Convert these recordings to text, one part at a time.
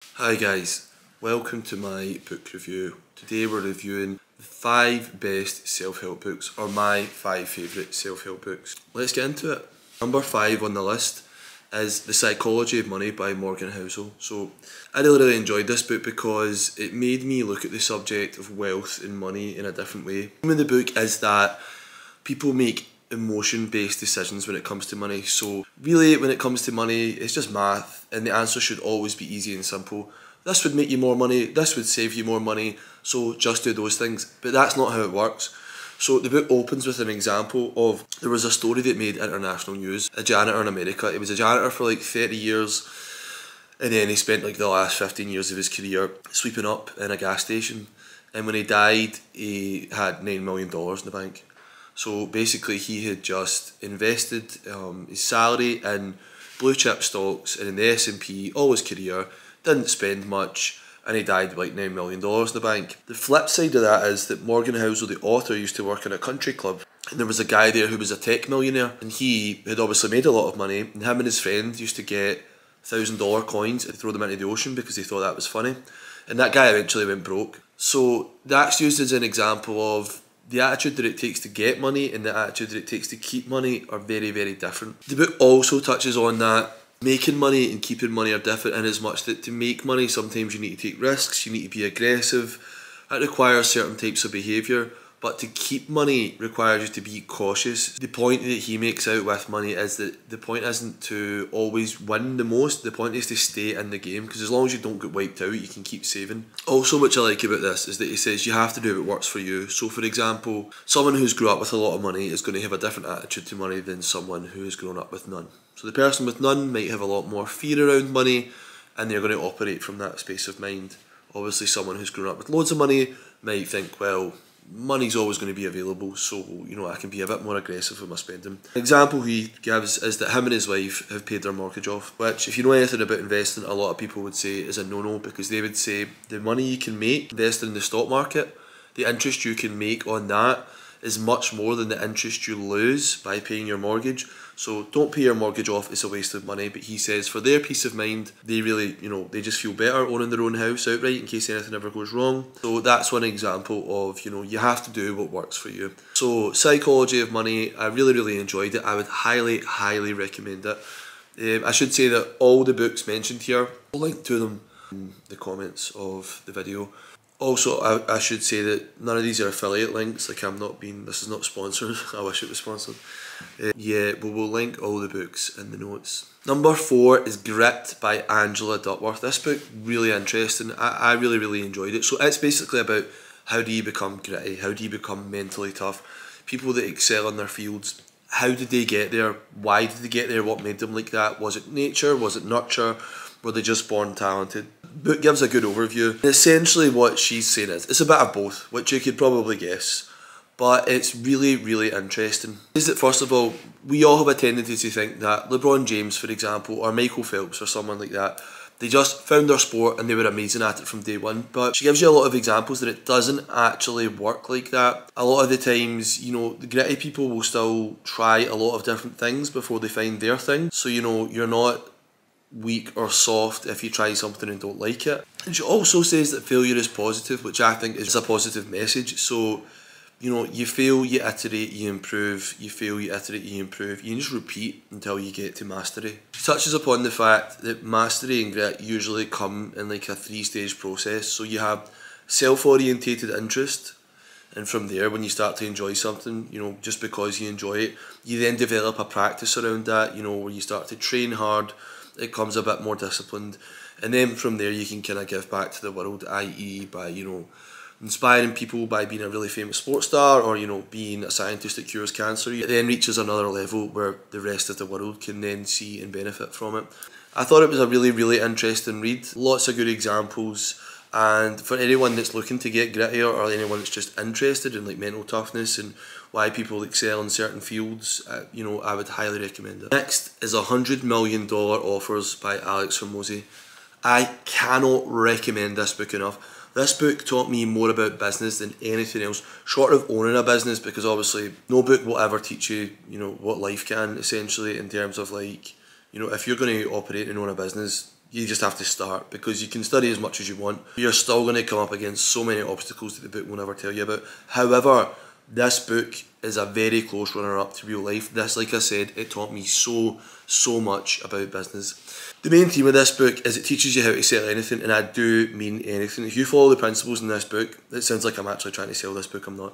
Hi guys, welcome to my book review. Today we're reviewing the 5 best self-help books, or my 5 favourite self-help books. Let's get into it. Number 5 on the list is The Psychology of Money by Morgan Housel. So I really enjoyed this book because it made me look at the subject of wealth and money in a different way. The theme of the book is that people make emotion-based decisions when it comes to money. So really, when it comes to money, it's just math, and the answer should always be easy and simple. This would make you more money, this would save you more money, so just do those things. But that's not how it works. So the book opens with an example of, there was a story that made international news. A janitor in America, he was a janitor for like 30 years, and then he spent like the last 15 years of his career sweeping up in a gas station. And when he died, he had $9 million in the bank. So basically he had just invested his salary in blue chip stocks and in the S&P all his career, didn't spend much, and he died with like $9 million in the bank. The flip side of that is that Morgan Housel, the author, used to work in a country club, and there was a guy there who was a tech millionaire, and he had obviously made a lot of money, and him and his friend used to get $1,000 coins and throw them into the ocean because they thought that was funny, and that guy eventually went broke. So that's used as an example of the attitude that it takes to get money and the attitude that it takes to keep money are very, very different. The book also touches on that making money and keeping money are different, in as much that to make money sometimes you need to take risks, you need to be aggressive, it requires certain types of behaviour, but to keep money requires you to be cautious. The point that he makes out with money is that the point isn't to always win the most, the point is to stay in the game, because as long as you don't get wiped out, you can keep saving. Also, which I like about this is that he says you have to do what works for you. So for example, someone who's grew up with a lot of money is going to have a different attitude to money than someone who has grown up with none. So the person with none might have a lot more fear around money, and they're going to operate from that space of mind. Obviously someone who's grown up with loads of money might think, well, money's always going to be available, so I can be a bit more aggressive with my spending. An example he gives is that him and his wife have paid their mortgage off, which, if you know anything about investing, a lot of people would say is a no-no, because they would say the money you can make investing in the stock market, the interest you can make on that is much more than the interest you lose by paying your mortgage. So don't pay your mortgage off, it's a waste of money. But he says for their peace of mind, they really, they just feel better owning their own house outright in case anything ever goes wrong. So that's one example of, you have to do what works for you. So Psychology of Money, I really, really enjoyed it. I would highly, highly recommend it. I should say that all the books mentioned here, I'll link to them in the comments of the video. Also, I should say that none of these are affiliate links, like this is not sponsored, I wish it was sponsored. Yeah, but we'll link all the books in the notes. Number 4 is Grit by Angela Duckworth. This book, really interesting, I really, really enjoyed it. So it's basically about how do you become gritty, how do you become mentally tough. People that excel in their fields, how did they get there, why did they get there, what made them like that, was it nature, was it nurture, were they just born talented? The book gives a good overview. And essentially what she's saying is, it's a bit of both, which you could probably guess, but it's really, really interesting. Is that first of all, we all have a tendency to think that LeBron James, for example, or Michael Phelps or someone like that, they just found their sport and they were amazing at it from day one. But she gives you a lot of examples that it doesn't actually work like that. A lot of the times, the gritty people will still try a lot of different things before they find their thing. So, you're not weak or soft if you try something and don't like it. And she also says that failure is positive, which I think is a positive message. So, you fail, you iterate, you improve, you fail, you iterate, you improve. You just repeat until you get to mastery. She touches upon the fact that mastery and grit usually come in like a 3-stage process. So you have self-orientated interest, and from there, when you start to enjoy something, just because you enjoy it, you then develop a practice around that, where you start to train hard, it comes a bit more disciplined, and then from there you can kind of give back to the world, i.e. by, inspiring people by being a really famous sports star, or, being a scientist that cures cancer. It then reaches another level where the rest of the world can then see and benefit from it. I thought it was a really, really interesting read. Lots of good examples, and for anyone that's looking to get grittier, or anyone that's just interested in like mental toughness and why people excel in certain fields, I would highly recommend it. Next is $100 Million Offers by Alex Hormozi. I cannot recommend this book enough. This book taught me more about business than anything else, short of owning a business, because obviously no book will ever teach you, what life can, essentially, in terms of like, if you're going to operate and own a business, you just have to start, because you can study as much as you want. You're still going to come up against so many obstacles that the book will never tell you about. However, this book is a very close runner-up to real life. This, like I said, it taught me so much about business. The main theme of this book is it teaches you how to sell anything, and I do mean anything. If you follow the principles in this book, it sounds like I'm actually trying to sell this book, I'm not.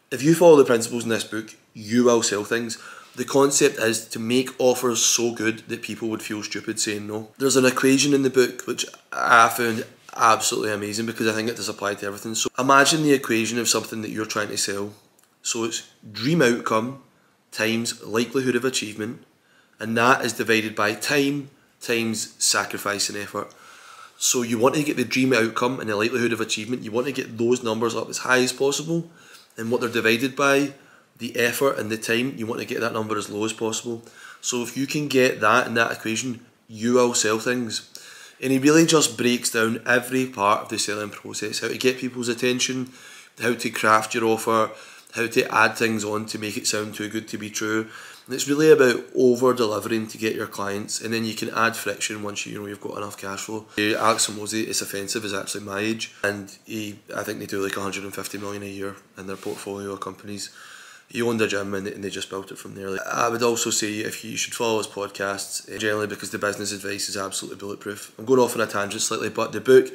If you follow the principles in this book, you will sell things. The concept is to make offers so good that people would feel stupid saying no. There's an equation in the book which I found absolutely amazing, because I think it does apply to everything. So imagine the equation of something that you're trying to sell. So it's dream outcome times likelihood of achievement, and that is divided by time times sacrifice and effort. So you want to get the dream outcome and the likelihood of achievement, you want to get those numbers up as high as possible, and what they're divided by, the effort and the time, you want to get that number as low as possible. So if you can get that in that equation, you will sell things. And he really just breaks down every part of the selling process, how to get people's attention, how to craft your offer, how to add things on to make it sound too good to be true. And it's really about over-delivering to get your clients, and then you can add friction once you've got enough cash flow. Alex Hormozi, it's offensive, is actually my age, and I think they do like 150 million a year in their portfolio of companies. He owned a gym and they just built it from there. Like, I would also say if you should follow his podcasts, generally, because the business advice is absolutely bulletproof. I'm going off on a tangent slightly, but the book,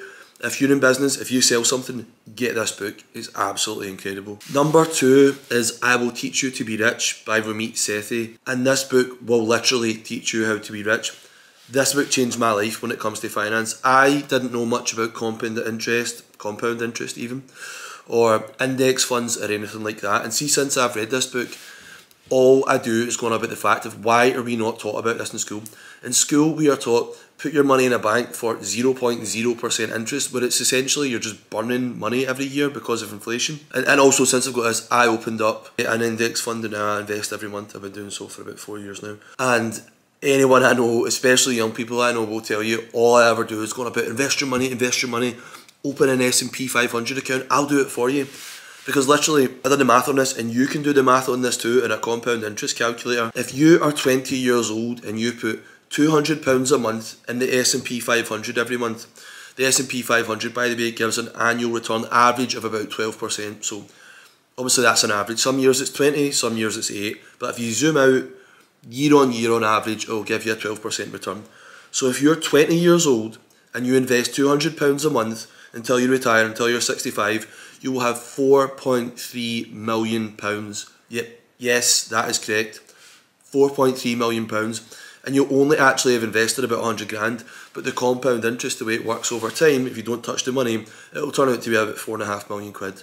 if you're in business, if you sell something, get this book. It's absolutely incredible. Number 2 is I Will Teach You to Be Rich by Ramit Sethi. And this book will literally teach you how to be rich. This book changed my life when it comes to finance. I didn't know much about compound interest even, or index funds or anything like that. And see, since I've read this book, all I do is go on about the fact of why are we not taught about this in school. In school, we are taught put your money in a bank for 0.0% interest, where it's essentially you're just burning money every year because of inflation. And also, since I've got this, I opened up an index fund and now I invest every month. I've been doing so for about 4 years now. And anyone I know, especially young people I know, will tell you all I ever do is go on about invest your money, open an S&P 500 account, I'll do it for you. Because literally, I did the math on this, and you can do the math on this too in a compound interest calculator. If you are 20 years old and you put £200 a month in the S&P 500 every month, the S&P 500, by the way, gives an annual return average of about 12%. So obviously that's an average. Some years it's 20, some years it's 8. But if you zoom out, year on year on average, it will give you a 12% return. So if you're 20 years old and you invest £200 a month until you retire, until you're 65, you will have £4.3 million. Yep, yes, that is correct. £4.3 million. And you'll only actually have invested about 100 grand, but the compound interest, the way it works over time, if you don't touch the money, it'll turn out to be about 4.5 million quid.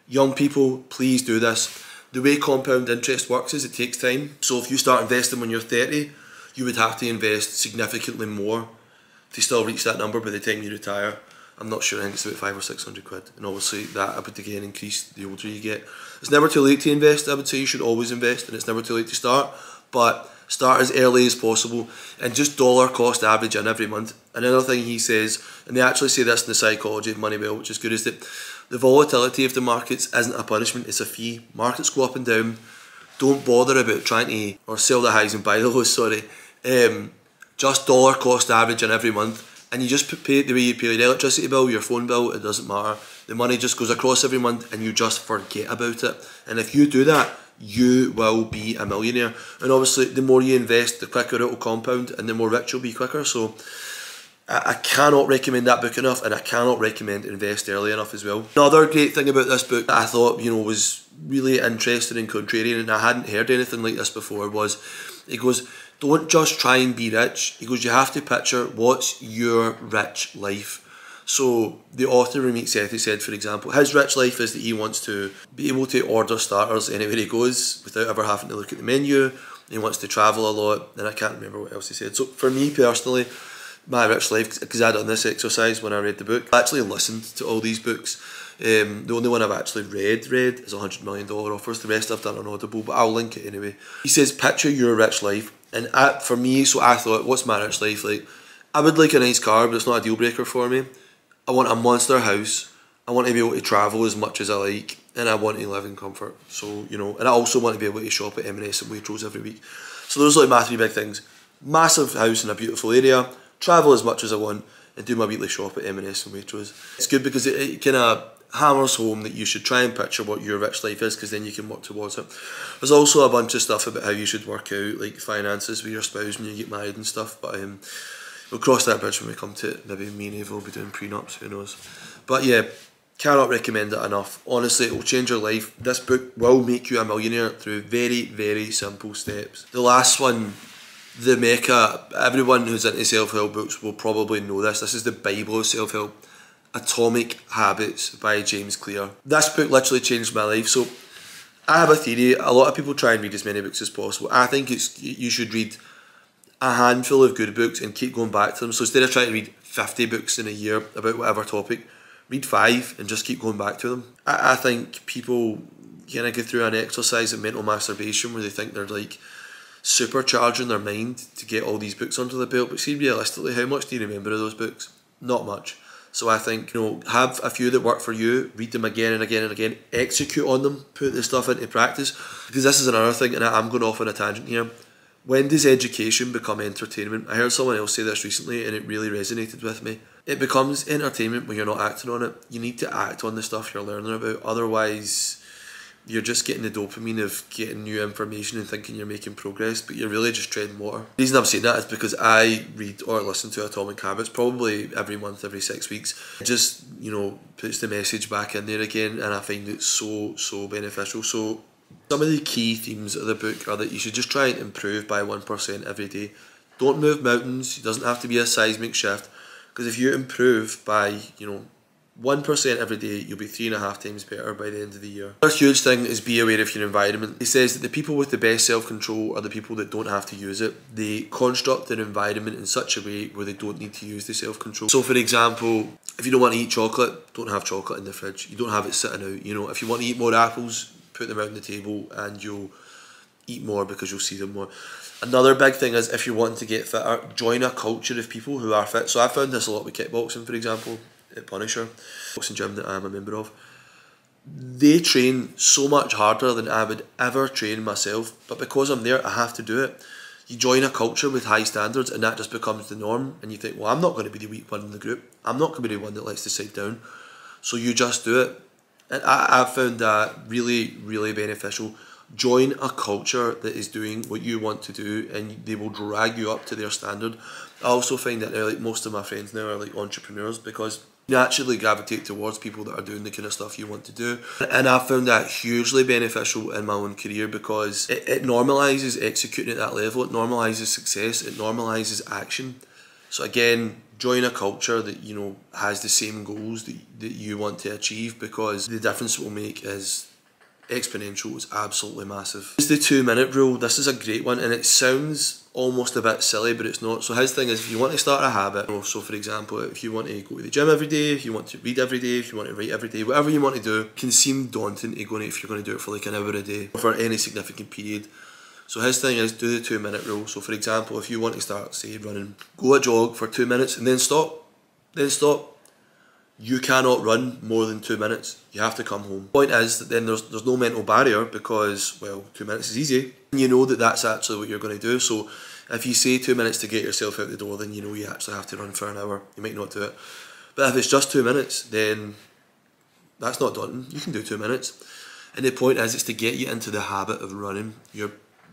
Young people, please do this. The way compound interest works is it takes time. So if you start investing when you're 30, you would have to invest significantly more to still reach that number by the time you retire. I'm not sure, I think it's about 500 or 600 quid. And obviously that would again increase the older you get. It's never too late to invest. I would say you should always invest, and it's never too late to start. But start as early as possible and just dollar cost average in every month. Another thing he says, and they actually say this in the psychology of money well, which is good, is that the volatility of the markets isn't a punishment, it's a fee. Markets go up and down. Don't bother about trying to, or sell the highs and buy the lows, sorry. Just dollar cost average in every month. And you just pay it the way you pay your electricity bill, your phone bill, it doesn't matter. The money just goes across every month and you just forget about it. And if you do that, you will be a millionaire. And obviously, the more you invest, the quicker it will compound and the more rich you'll be quicker. So I cannot recommend that book enough, and I cannot recommend Invest Early enough as well. Another great thing about this book that I thought, was really interesting and contrarian, and I hadn't heard anything like this before, was it goes, don't just try and be rich. He goes, you have to picture what's your rich life. So the author Ramit Sethi said, for example, his rich life is that he wants to be able to order starters anywhere he goes without ever having to look at the menu. He wants to travel a lot, and I can't remember what else he said. So for me personally, my rich life, because I done this exercise when I read the book, I actually listened to all these books. The only one I've actually read is $100 million offers. The rest I've done on Audible, but I'll link it anyway. He says, picture your rich life. And for me, so I thought, what's my rich life like? I would like a nice car, but it's not a deal breaker for me. I want a monster house. I want to be able to travel as much as I like, and I want to live in comfort. So, and I also want to be able to shop at M&S and Waitrose every week. So those are like my three big things. Massive house in a beautiful area, travel as much as I want, and do my weekly shop at M&S and Waitrose. It's good because it kind of hammers home that you should try and picture what your rich life is, because then you can work towards it. There's also a bunch of stuff about how you should work out, like finances with your spouse when you get married and stuff, but we'll cross that bridge when we come to it. Maybe me and Ava will be doing prenups, who knows. But yeah, cannot recommend it enough. Honestly, it will change your life. This book will make you a millionaire through very, very simple steps. The last one, the Mecca, everyone who's into self-help books will probably know this. This is the Bible of self-help. Atomic Habits by James Clear. This book literally changed my life. So I have a theory. A lot of people try and read as many books as possible. I think you should read a handful of good books and keep going back to them. So instead of trying to read 50 books in a year about whatever topic, read 5 and just keep going back to them. I think people kind of go through an exercise of mental masturbation where they think they're like supercharging their mind to get all these books under the belt. But see, realistically, how much do you remember of those books? Not much. So I think, have a few that work for you, read them again and again and again, execute on them, put the stuff into practice. Because this is another thing, and I'm going off on a tangent here. When does education become entertainment? I heard someone else say this recently and it really resonated with me. It becomes entertainment when you're not acting on it. You need to act on the stuff you're learning about. Otherwise, you're just getting the dopamine of getting new information and thinking you're making progress, but you're really just treading water. The reason I'm saying that is because I read or listen to Atomic Habits probably every month, every 6 weeks. It just, puts the message back in there again, and I find it so, so beneficial. So some of the key themes of the book are that you should just try and improve by 1% every day. Don't move mountains. It doesn't have to be a seismic shift, because if you improve by, 1% every day, you'll be 3.5 times better by the end of the year. Another huge thing is be aware of your environment. He says that the people with the best self-control are the people that don't have to use it. They construct their environment in such a way where they don't need to use the self-control. So for example, if you don't want to eat chocolate, don't have chocolate in the fridge. You don't have it sitting out. If you want to eat more apples, put them out on the table and you'll eat more because you'll see them more. Another big thing is, if you're wanting to get fitter, join a culture of people who are fit. So I found this a lot with kickboxing, for example. At Punisher, boxing gym that I'm a member of, they train so much harder than I would ever train myself, but because I'm there I have to do it. You join a culture with high standards and that just becomes the norm, and you think, well, I'm not going to be the weak one in the group, I'm not going to be the one that lets the side down, so you just do it. And I've found that really, really beneficial. Join a culture that is doing what you want to do and they will drag you up to their standard. I also find that now, like, most of my friends now are like entrepreneurs, because you naturally gravitate towards people that are doing the kind of stuff you want to do. And I found that hugely beneficial in my own career, because it normalises executing at that level, it normalises success, it normalises action. So again, join a culture that has the same goals that you want to achieve, because the difference it will make is exponential. It's absolutely massive. It's the 2-minute rule. This is a great one, and it sounds almost a bit silly, but it's not. So his thing is, if you want to start a habit, so for example, if you want to go to the gym every day, if you want to read every day, if you want to write every day, whatever you want to do, can seem daunting if you're going to do it for like an hour a day or for any significant period. So his thing is, do the 2-minute rule. So for example, if you want to start, say, running, go a jog for 2 minutes and then stop. You cannot run more than 2 minutes. You have to come home. Point is that then there's no mental barrier, because, well, 2 minutes is easy. And you know that that's actually what you're going to do. So if you say 2 minutes to get yourself out the door, then you actually have to run for an hour. You might not do it. But if it's just 2 minutes, then that's not daunting. You can do 2 minutes. And the point is, it's to get you into the habit of running. You're,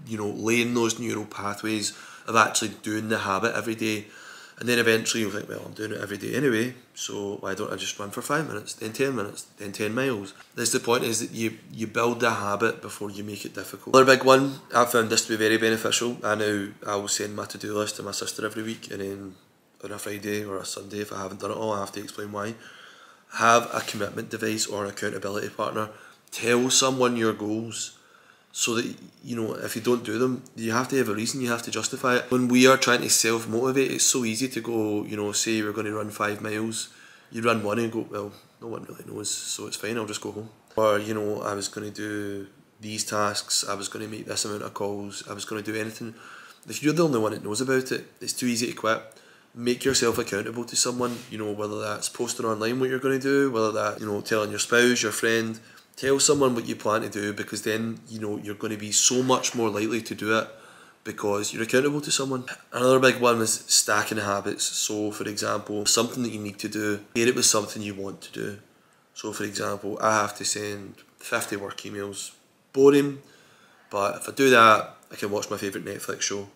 laying those neural pathways of actually doing the habit every day. And then eventually you'll think, well, I'm doing it every day anyway, so why don't I just run for 5 minutes, then 10 minutes, then 10 miles. That's the point, is that you build the habit before you make it difficult. Another big one, I've found this to be very beneficial. I will send my to-do list to my sister every week, and then on a Friday or a Sunday, if I haven't done it all, I have to explain why. Have a commitment device or an accountability partner. Tell someone your goals, so that, if you don't do them, you have to have a reason, you have to justify it. When we are trying to self-motivate, it's so easy to go, say we're going to run 5 miles, you run one and go, well, no one really knows, so it's fine, I'll just go home. Or, I was going to do these tasks, I was going to make this amount of calls, I was going to do anything. If you're the only one that knows about it, it's too easy to quit. Make yourself accountable to someone, whether that's posting online what you're going to do, whether that's, telling your spouse, your friend. Tell someone what you plan to do, because then you're going to be so much more likely to do it because you're accountable to someone. Another big one is stacking habits. So for example, something that you need to do, pair it with something you want to do. So for example, I have to send 50 work emails. Boring, but if I do that, I can watch my favourite Netflix show.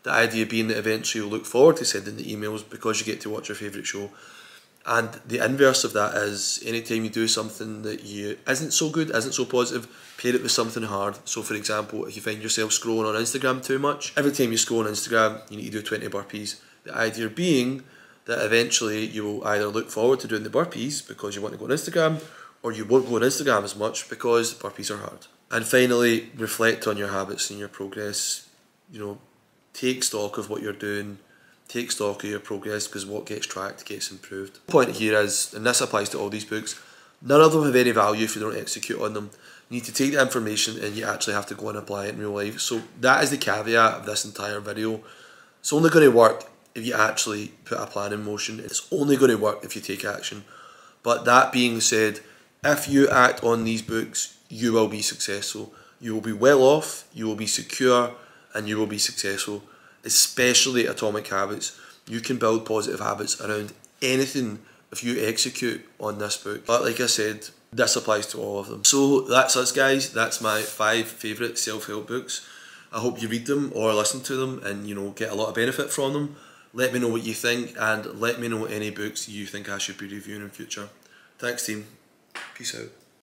The idea being that eventually you'll look forward to sending the emails because you get to watch your favourite show. And the inverse of that is anytime you do something that you isn't so good, isn't so positive, pair it with something hard. So for example, if you find yourself scrolling on Instagram too much, every time you scroll on Instagram, you need to do 20 burpees. The idea being that eventually you will either look forward to doing the burpees because you want to go on Instagram, or you won't go on Instagram as much because the burpees are hard. And finally, reflect on your habits and your progress. You know, take stock of what you're doing. Take stock of your progress, because what gets tracked gets improved. The point here is, and this applies to all these books, none of them have any value if you don't execute on them. You need to take the information and you actually have to go and apply it in real life. So that is the caveat of this entire video. It's only going to work if you actually put a plan in motion. It's only going to work if you take action. But that being said, if you act on these books, you will be successful. You will be well off, you will be secure, and you will be successful. Especially Atomic Habits. You can build positive habits around anything if you execute on this book. But like I said, this applies to all of them. So that's us, guys. That's my 5 favourite self-help books. I hope you read them or listen to them and, you know, get a lot of benefit from them. Let me know what you think, and let me know any books you think I should be reviewing in future. Thanks, team. Peace out.